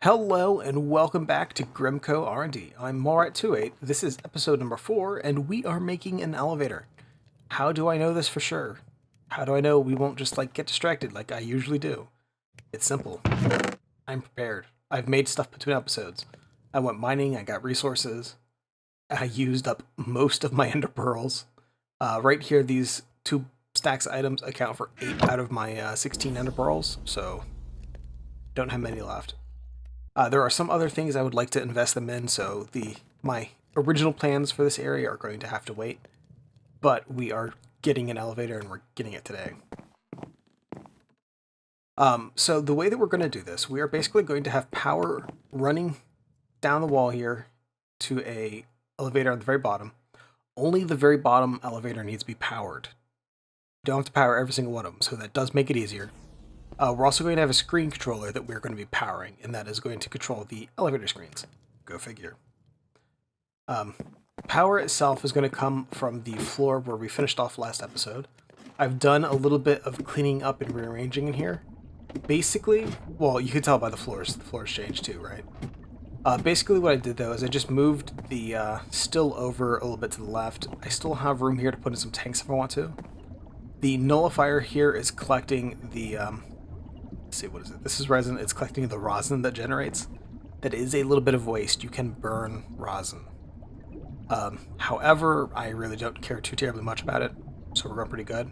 Hello and welcome back to GrimCo R&D. I'm Morat28. This is episode number 4, and we are making an elevator. How do I know this for sure? How do I know we won't just get distracted like I usually do? It's simple. I'm prepared. I've made stuff between episodes. I went mining, I got resources. I used up most of my ender pearls. Right here, these 2 stacks of items account for 8 out of my 16 ender pearls, so don't have many left. There are some other things I would like to invest them in, so my original plans for this area are going to have to wait. But we are getting an elevator, and we're getting it today. So the way that we're going to do this, we are basically going to have power running down the wall here to a elevator on the very bottom. Only the very bottom elevator needs to be powered. You don't have to power every single one of them, so that does make it easier. We're also going to have a screen controller that we're going to be powering, and that is going to control the elevator screens. Go figure. Power itself is going to come from the floor where we finished off last episode. I've done a little bit of cleaning up and rearranging in here. Basically, well, you can tell by the floors changed too, right? Basically what I did though is I just moved the still over a little bit to the left. I still have room here to put in some tanks if I want to. The nullifier here is collecting the let's see, what is it? This is resin. It's collecting the rosin that generates. That is a little bit of waste. You can burn rosin. However, I really don't care too terribly much about it, so we're going pretty good.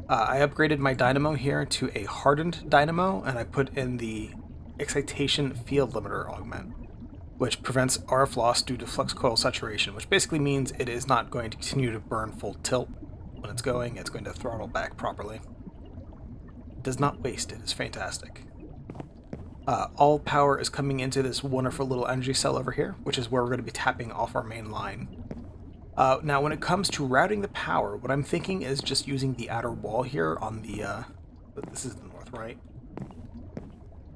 I upgraded my dynamo here to a hardened dynamo, and I put in the excitation field limiter augment, which prevents RF loss due to flux coil saturation, which basically means it is not going to continue to burn full tilt when it's going to throttle back properly. Does not waste. It is fantastic. All power is coming into this wonderful little energy cell over here, which is where we're going to be tapping off our main line. Now, when it comes to routing the power, what I'm thinking is just using the outer wall here on the, this is the north, right?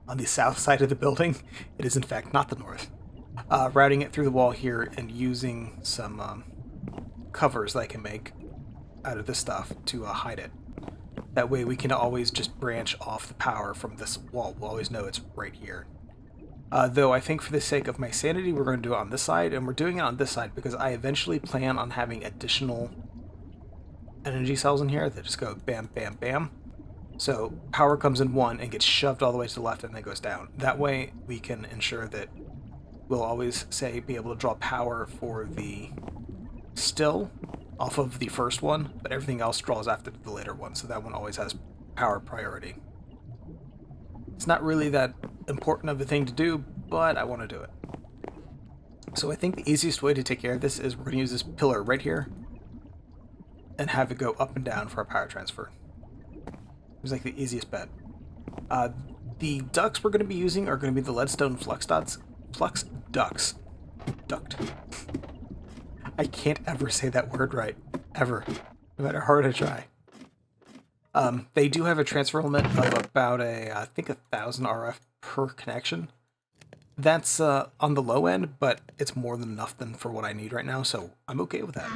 On the south side of the building. It is, in fact, not the north. Routing it through the wall here and using some covers that I can make out of this stuff to hide it. That way we can always just branch off the power from this wall. We'll always know it's right here. Though I think for the sake of my sanity, we're going to do it on this side, and we're doing it on this side because I eventually plan on having additional energy cells in here that just go bam, bam, bam. So power comes in one and gets shoved all the way to the left and then goes down. That way we can ensure that we'll always, be able to draw power for the still off of the first one, but everything else draws after the later one, so that one always has power priority. It's not really that important of a thing to do, but I want to do it. So I think the easiest way to take care of this is we're going to use this pillar right here and have it go up and down for our power transfer. It's like the easiest bet. The ducts we're going to be using are going to be the leadstone flux ducts. Duct. I can't ever say that word right. Ever. No matter how hard I try. They do have a transfer limit of about I think 1,000 RF per connection. That's on the low end, but it's more than enough for what I need right now, so I'm okay with that.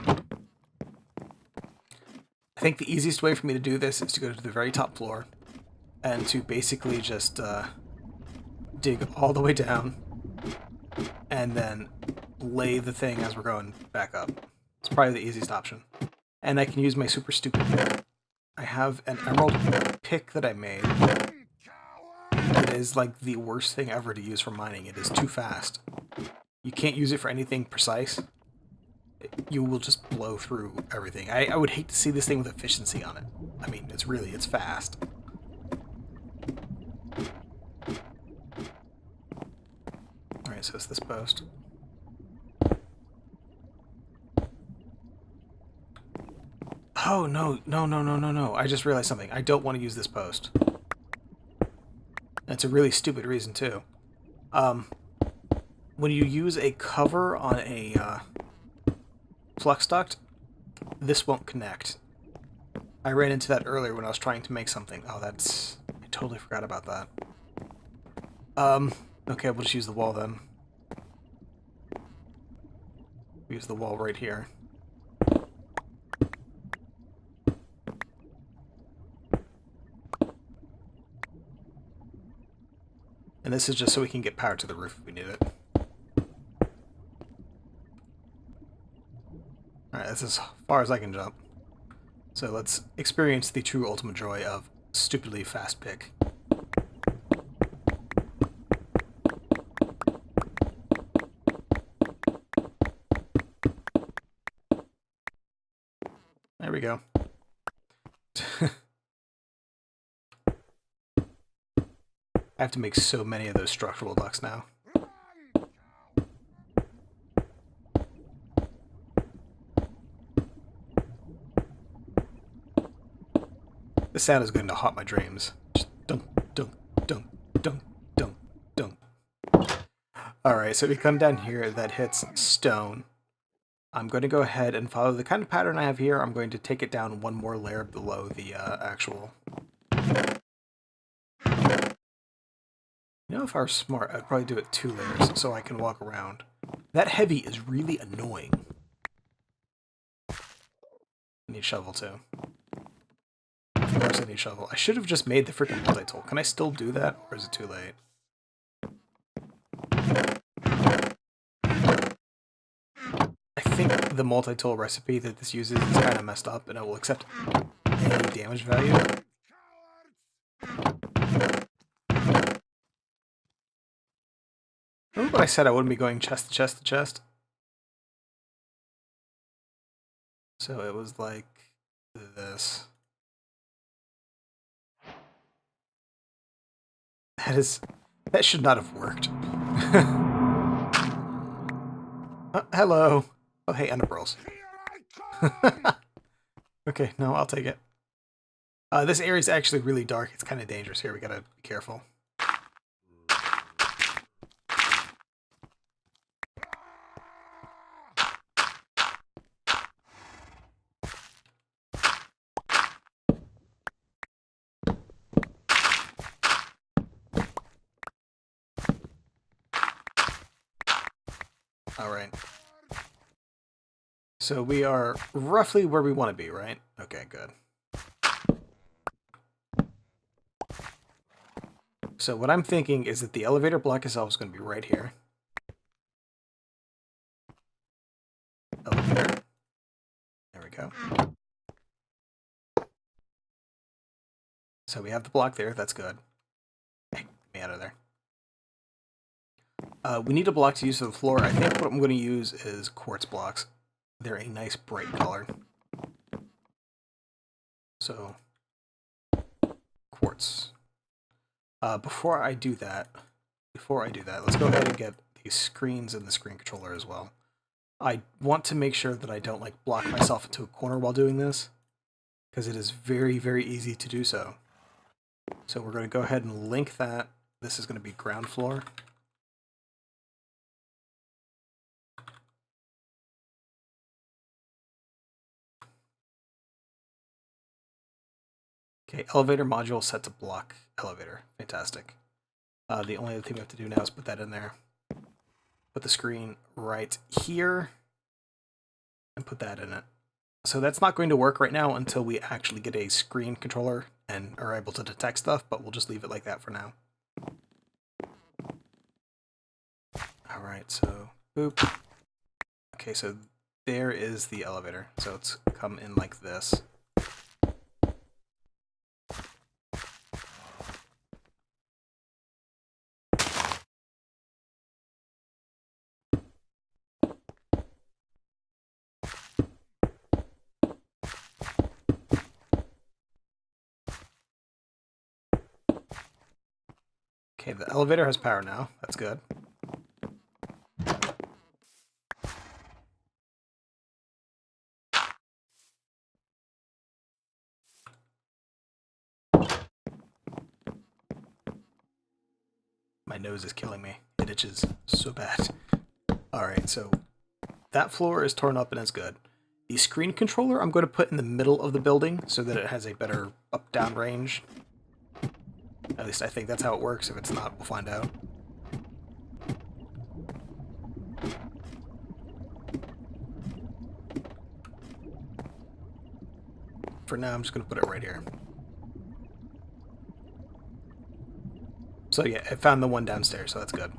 I think the easiest way for me to do this is to go to the very top floor and to basically just dig all the way down and then lay the thing as we're going back up. It's probably the easiest option. And I can use my super stupid pick. I have an emerald pick that I made. It is like the worst thing ever to use for mining. It is too fast. You can't use it for anything precise. You will just blow through everything. I would hate to see this thing with efficiency on it. I mean, it's fast. Alright, so it's this post. Oh, no. I just realized something. I don't want to use this post. That's a really stupid reason, too. When you use a cover on a flux duct, this won't connect. I ran into that earlier when I was trying to make something. Oh, I totally forgot about that. Okay, we'll just use the wall then. Use the wall right here. And this is just so we can get power to the roof if we need it. Alright, that's as far as I can jump. So let's experience the true ultimate joy of stupidly fast pick. There we go. I have to make so many of those structural ducks now. This sound is going to haunt my dreams. Just dunk, dunk, dunk, dunk, dunk, dunk. Alright, so we come down here that hits stone. I'm going to go ahead and follow the kind of pattern I have here. I'm going to take it down one more layer below the actual... You know, if I were smart, I'd probably do it 2 layers so I can walk around. That heavy is really annoying. I need shovel too. Of course I need shovel. I should have just made the freaking multi-tool. Can I still do that, or is it too late? I think the multi-tool recipe that this uses is kind of messed up, and it will accept any damage value. Remember what I said I wouldn't be going chest to chest to chest? So it was like this. That should not have worked. Hello. Oh, hey, Enderpearls. Okay, no, I'll take it. This area is actually really dark. It's kind of dangerous here. We gotta be careful. Alright. So we are roughly where we want to be, right? Okay, good. So what I'm thinking is that the elevator block itself is going to be right here. Elevator. There we go. So we have the block there. That's good. Hey, get me out of there. We need a block to use for the floor. I think what I'm going to use is quartz blocks. They're a nice bright color. So, quartz. Before I do that, let's go ahead and get these screens and the screen controller as well. I want to make sure that I don't like block myself into a corner while doing this, because it is very, very easy to do so. So we're going to go ahead and link that. This is going to be ground floor. Okay, elevator module set to block elevator. Fantastic. The only other thing we have to do now is put that in there. Put the screen right here and put that in it. So that's not going to work right now until we actually get a screen controller and are able to detect stuff, but we'll just leave it like that for now. Alright, so boop. Okay, so there is the elevator. So it's come in like this. Okay, the elevator has power now. That's good. My nose is killing me. It itches so bad. Alright, so that floor is torn up and it's good. The screen controller I'm going to put in the middle of the building so that it has a better up-down range. At least I think that's how it works. If it's not, we'll find out. For now, I'm just going to put it right here. So yeah, I found the one downstairs, so that's good.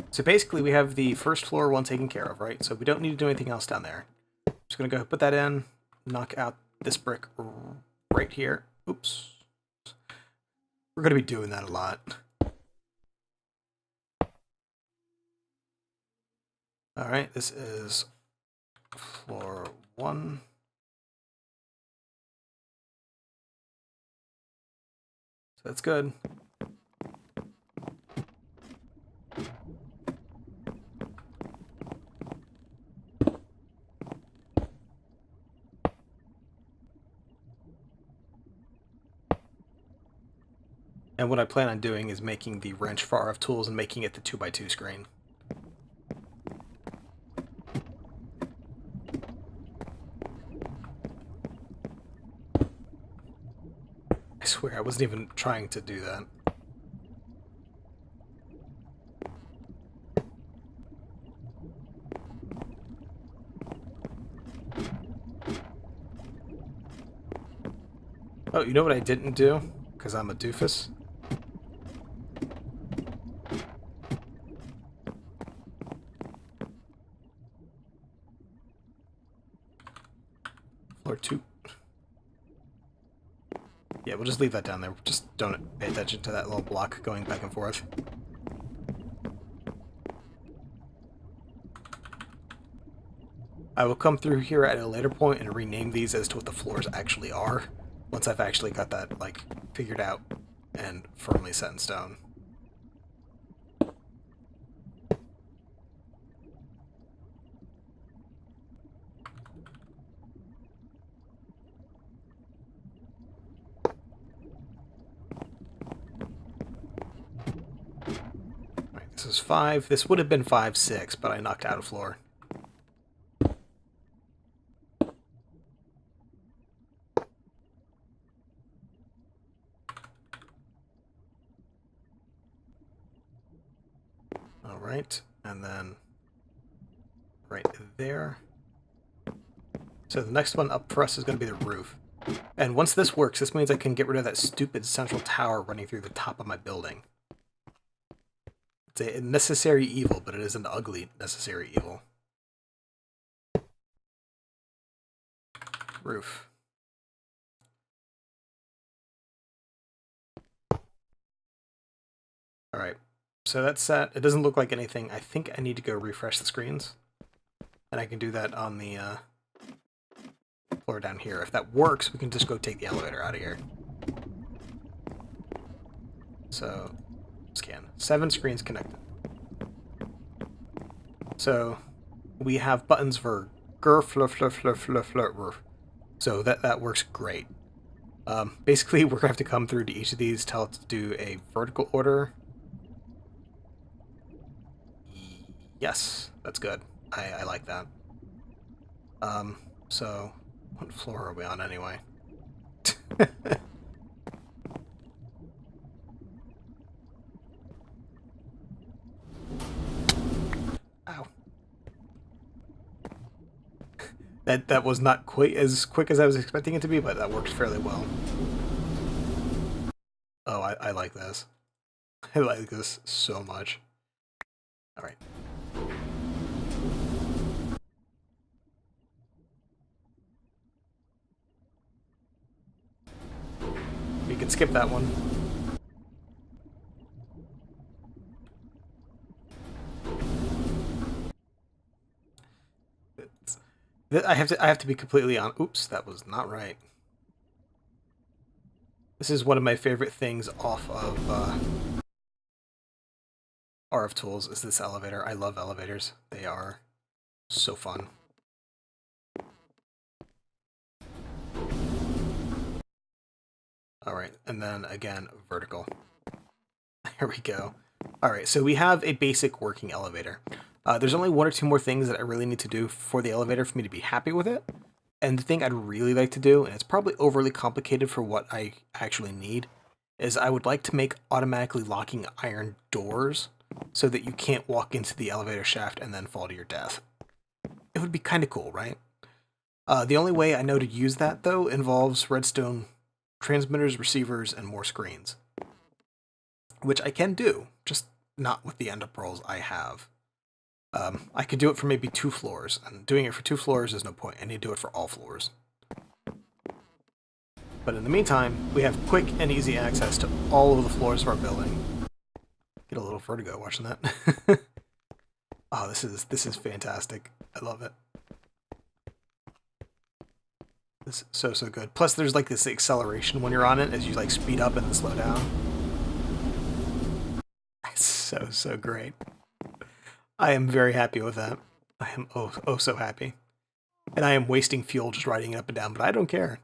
So basically we have the first floor one taken care of, right? So we don't need to do anything else down there. Just gonna go put that in, knock out this brick right here. Oops. We're gonna be doing that a lot. All right, this is floor 1. So that's good. And what I plan on doing is making the wrench for RF tools and making it the 2x2 screen. I swear, I wasn't even trying to do that. Oh, you know what I didn't do? Because I'm a doofus? Floor 2. Yeah, we'll just leave that down there. Just don't pay attention to that little block going back and forth. I will come through here at a later point and rename these as to what the floors actually are, once I've actually got that, like, figured out and firmly set in stone. Alright, this is 5. This would have been 5, 6, but I knocked out a floor. Alright, and then right there. So the next one up for us is going to be the roof. And once this works, this means I can get rid of that stupid central tower running through the top of my building. It's a necessary evil, but it is an ugly necessary evil. Roof. Alright, so that's set. It doesn't look like anything. I think I need to go refresh the screens. And I can do that on the floor down here. If that works, we can just go take the elevator out of here. So, scan. 7 screens connected. So, we have buttons for roof. So that works great. Basically, we're going to have to come through to each of these, tell it to do a vertical order. Yes, that's good. I like that. So, what floor are we on anyway? Ow. That was not quite as quick as I was expecting it to be, but that worked fairly well. Oh, I like this. I like this so much. Alright. We can skip that one. I have to be completely on. Oops, that was not right. This is one of my favorite things off of RF Tools is this elevator. I love elevators. They are so fun. Alright, and then again, vertical. Here we go. Alright, so we have a basic working elevator. There's only 1 or 2 more things that I really need to do for the elevator for me to be happy with it. And the thing I'd really like to do, and it's probably overly complicated for what I actually need, is I would like to make automatically locking iron doors so that you can't walk into the elevator shaft and then fall to your death. It would be kind of cool, right? The only way I know to use that, though, involves redstone transmitters, receivers, and more screens. Which I can do, just not with the end-up rolls I have. I could do it for maybe 2 floors, and doing it for 2 floors is no point. I need to do it for all floors. But in the meantime, we have quick and easy access to all of the floors of our building. Get a little vertigo watching that. Oh, this is fantastic. I love it. This is so good. Plus, there's like this acceleration when you're on it as you like speed up and then slow down. It's so great. I am very happy with that. I am oh so happy. And I am wasting fuel just riding it up and down, but I don't care.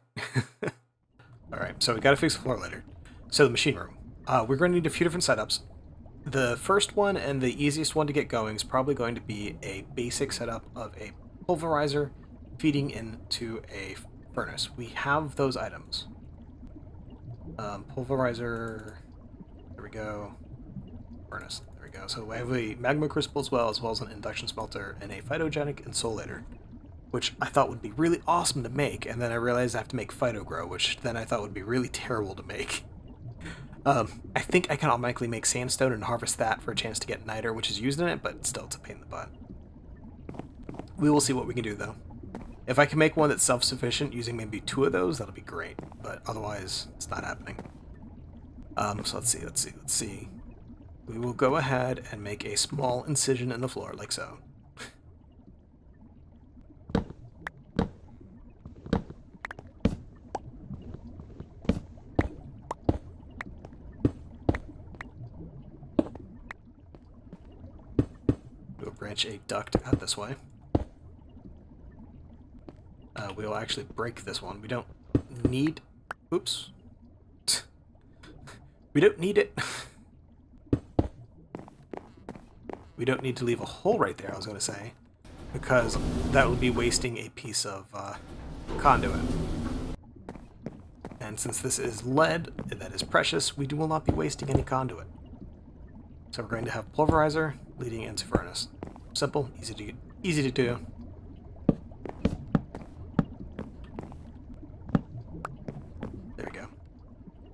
Alright, so we gotta fix the floor later. So the machine room. We're going to need a few different setups. The first one and the easiest one to get going is probably going to be a basic setup of a pulverizer feeding into a furnace. We have those items. Pulverizer, there we go. Furnace, there we go. So I have a magma crystal as well as an induction smelter and a phytogenic insulator, which I thought would be really awesome to make, and then I realized I have to make phytogrow, which then I thought would be really terrible to make. I think I can automatically make sandstone and harvest that for a chance to get niter, which is used in it, but still it's a pain in the butt. We will see what we can do, though. If I can make one that's self-sufficient using maybe 2 of those, that'll be great, but otherwise, it's not happening. So let's see. We will go ahead and make a small incision in the floor, like so. We'll branch a duct out this way. We'll actually break this one. We don't need... Oops. We don't need it. We don't need to leave a hole right there, I was going to say, because that would be wasting a piece of conduit. And since this is lead, that is precious, we will not be wasting any conduit. So we're going to have pulverizer leading into furnace. Simple, easy to do. There we go.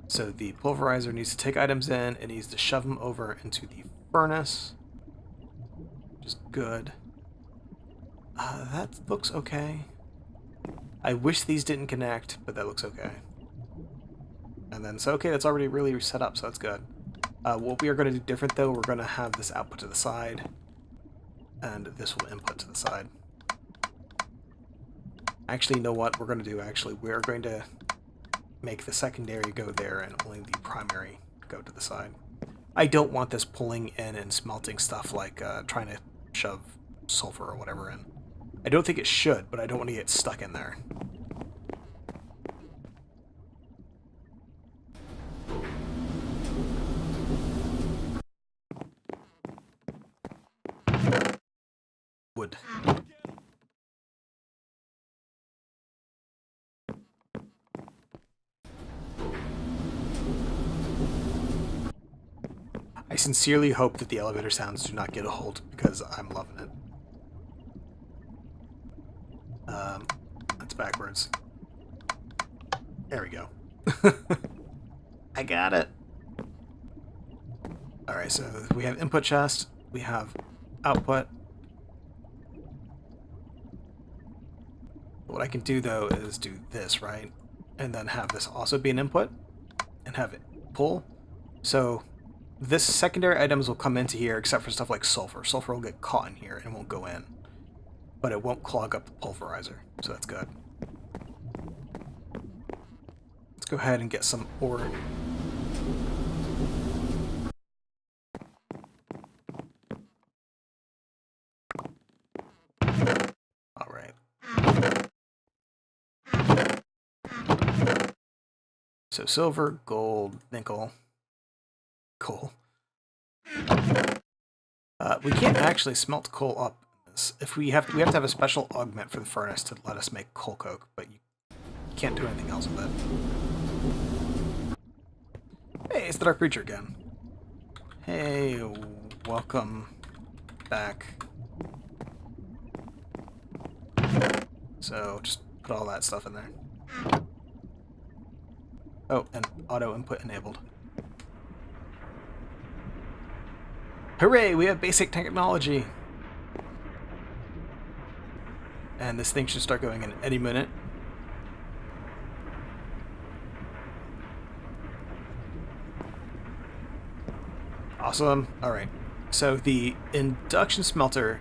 So the pulverizer needs to take items in, it needs to shove them over into the furnace. Good. That looks okay. I wish these didn't connect, but that looks okay. And then, so okay, that's already really set up, so that's good. What we are going to do different, though, we're going to have this output to the side, and this will input to the side. Actually, you know what we're going to do, actually? We're going to make the secondary go there, and only the primary go to the side. I don't want this pulling in and smelting stuff like trying to shove sulfur or whatever in. I don't think it should, but I don't want to get stuck in there. Wood. I sincerely hope that the elevator sounds do not get a hold, because I'm loving it. That's backwards. There we go. I got it. Alright, so we have input chest, we have output. What I can do, though, is do this, right? And then have this also be an input, and have it pull. So this secondary items will come into here, except for stuff like sulfur. Sulfur will get caught in here and won't go in. But it won't clog up the pulverizer, so that's good. Let's go ahead and get some ore. Alright. So silver, gold, nickel, coal. We can't actually smelt coal up in this. If we have to have a special augment for the furnace to let us make coal coke, but you can't do anything else with it. Hey, it's the Dark Preacher again. Hey, welcome back. So just put all that stuff in there. Oh, and auto input enabled. Hooray, we have basic technology! And this thing should start going in any minute. Awesome. Alright. So the induction smelter,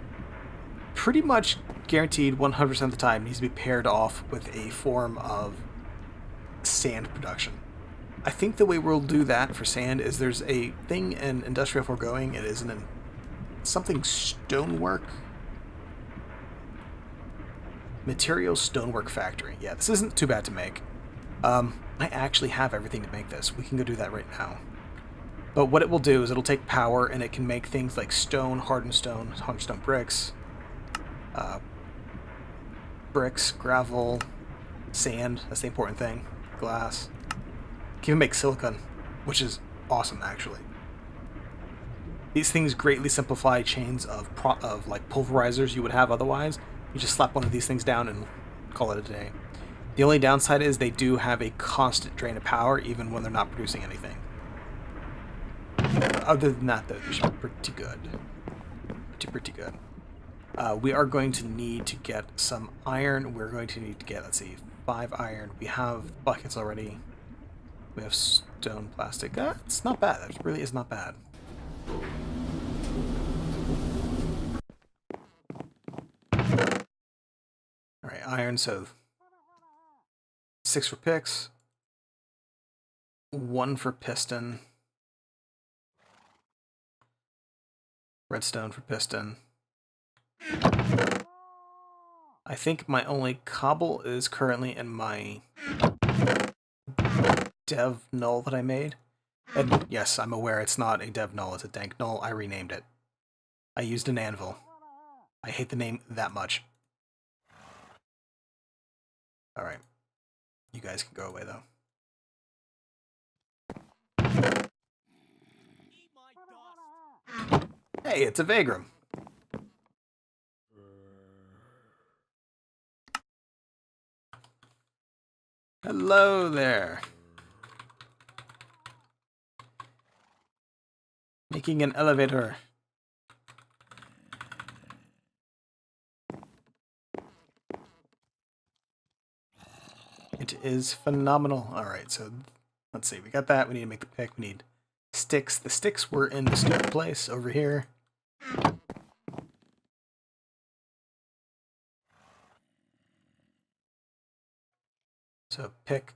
pretty much guaranteed 100% of the time, needs to be paired off with a form of sand production. I think the way we'll do that for sand is there's a thing in Industrial Foregoing. It is in something stonework. Material Stonework Factory. Yeah, this isn't too bad to make. I actually have everything to make this. We can go do that right now. But what it will do is it'll take power and it can make things like stone, hardened stone bricks, bricks, gravel, sand, that's the important thing, glass. It can even make silicon, which is awesome actually. These things greatly simplify chains of like pulverizers you would have otherwise. You just slap one of these things down and call it a day. The only downside is they do have a constant drain of power even when they're not producing anything. Other than that, though, they should be pretty good. Pretty good. We are going to need to get some iron. We're going to need to get, let's see, 5 iron. We have buckets already. We have stone, plastic. It's not bad. That really is not bad. Alright, iron, so 6 for picks, 1 for piston, redstone for piston. I think my only cobble is currently in my dev null that I made. And yes, I'm aware it's not a dev null, it's a dank null. I renamed it. I used an anvil. I hate the name that much. Alright. You guys can go away, though. Hey, it's a Vagram. Hello there. Making an elevator. It is phenomenal. Alright, so let's see. We got that. We need to make the pick. We need sticks. The sticks were in the stupid place over here. So pick.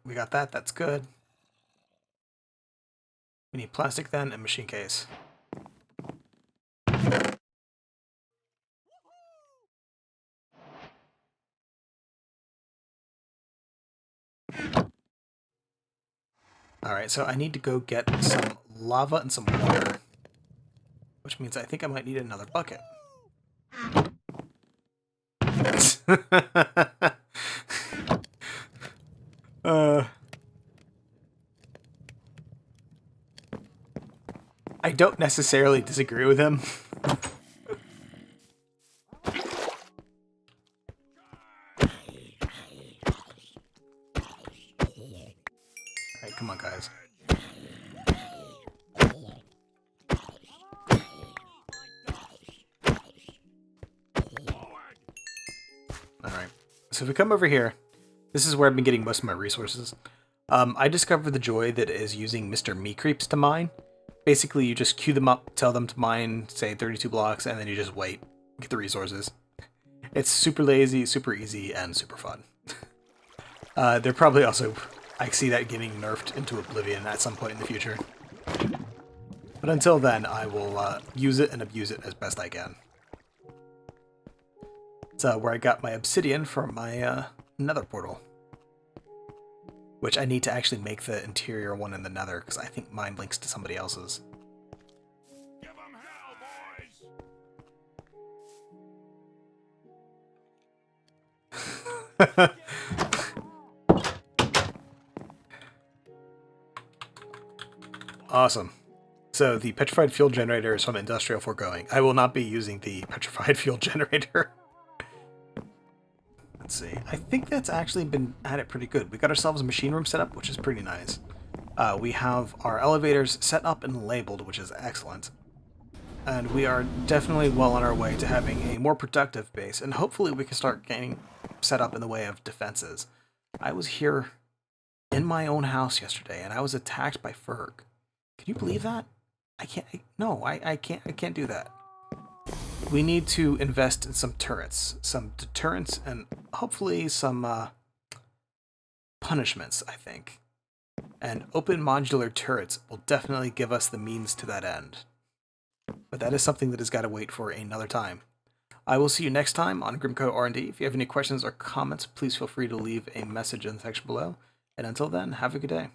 We got that. That's good. We need plastic then and machine case. Alright, so I need to go get some lava and some water. Which means I think I might need another bucket. I don't necessarily disagree with him. Alright, come on, guys. Alright, so if we come over here, this is where I've been getting most of my resources. I discovered the joy that is using Mr. Me Creeps to mine. Basically, you just queue them up, tell them to mine, say, 32 blocks, and then you just wait, get the resources. It's super lazy, super easy, and super fun. They're probably also... I see that getting nerfed into oblivion at some point in the future. But until then, I will use it and abuse it as best I can. It's where I got my obsidian for my nether portal. Which I need to actually make the interior one in the nether, because I think mine links to somebody else's. Give 'em hell, boys! Awesome. So the petrified fuel generator is from Industrial Foregoing. I will not be using the petrified fuel generator. Let's see. I think that's actually been at it pretty good. We got ourselves a machine room set up, which is pretty nice. We have our elevators set up and labeled, which is excellent. And we are definitely well on our way to having a more productive base, and hopefully we can start getting set up in the way of defenses. I was here in my own house yesterday, and I was attacked by Ferg. Can you believe that? I can't. No, I can't. I can't do that. We need to invest in some turrets, some deterrents, and hopefully some punishments, I think. And open modular turrets will definitely give us the means to that end. But that is something that has got to wait for another time. I will see you next time on GrimCo R&D. If you have any questions or comments, please feel free to leave a message in the section below. And until then, have a good day.